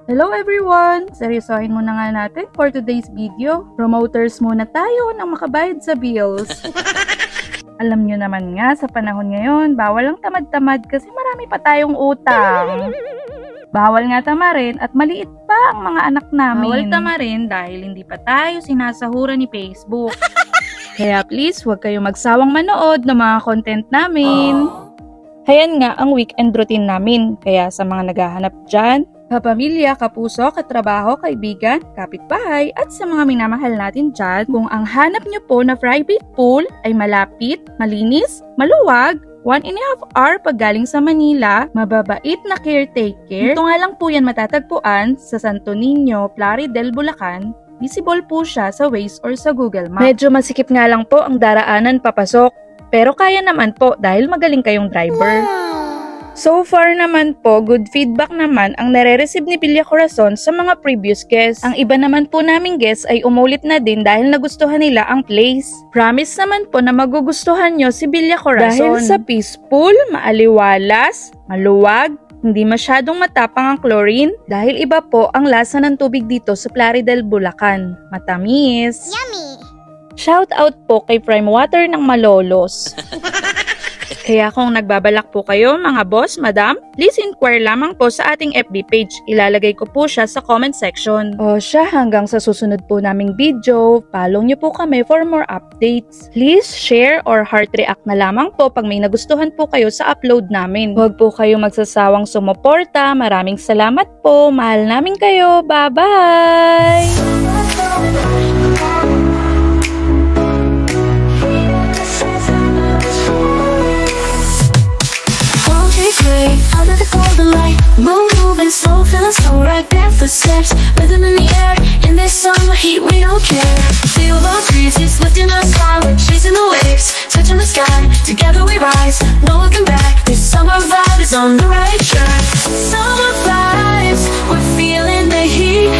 Hello everyone! Seryosohin muna nga natin for today's video. Promoters muna tayo nang makabayad sa bills. Alam nyo naman nga, sa panahon ngayon, bawal ang tamad-tamad kasi marami pa tayong utang. Bawal nga tamarin at maliit pa ang mga anak namin. Bawal tamarin dahil hindi pa tayo sinasahuran ni Facebook. Kaya please, huwag kayong magsawang manood ng mga content namin. Ayan nga ang weekend routine namin. Kaya sa mga naghahanap dyan, kapamilya, kapuso, katrabaho, kaibigan, kapitbahay, at sa mga minamahal natin dyan, kung ang hanap nyo po na private pool ay malapit, malinis, maluwag, 1.5 hour pag galing sa Manila, mababait na caretaker, ito nga lang po yan matatagpuan sa Santo Niño, Plaridel, Bulacan. Visible po siya sa Waze or sa Google Maps. Medyo masikip nga lang po ang daraanan papasok, pero kaya naman po dahil magaling kayong driver. So far naman po, good feedback naman ang nare-receive ni Villa Corazon sa mga previous guests. Ang iba naman po naming guests ay umulit na din dahil nagustuhan nila ang place. Promise naman po na magugustuhan nyo si Villa Corazon. Dahil sa peaceful, maaliwalas, maluwag, hindi masyadong matapang ang chlorine dahil iba po ang lasa ng tubig dito sa Plaridel, Bulacan. Matamis. Yummy! Shout out po kay Prime Water ng Malolos. Kaya kung nagbabalak po kayo mga boss, madam, please inquire lamang po sa ating FB page. Ilalagay ko po siya sa comment section. O siya, hanggang sa susunod po naming video, follow nyo po kami for more updates. Please share or heart react na lamang po pag may nagustuhan po kayo sa upload namin. Huwag po kayo magsasawang sumuporta. Maraming salamat po. Mahal namin kayo. Bye-bye! Under the golden light, moving slow, feeling so right there for steps, rhythm in the air, in this summer heat we don't care. Feel the breezes lifting us high, we're chasing the waves, touching the sky, together we rise, no looking back, this summer vibe is on the right track. Summer vibes, we're feeling the heat,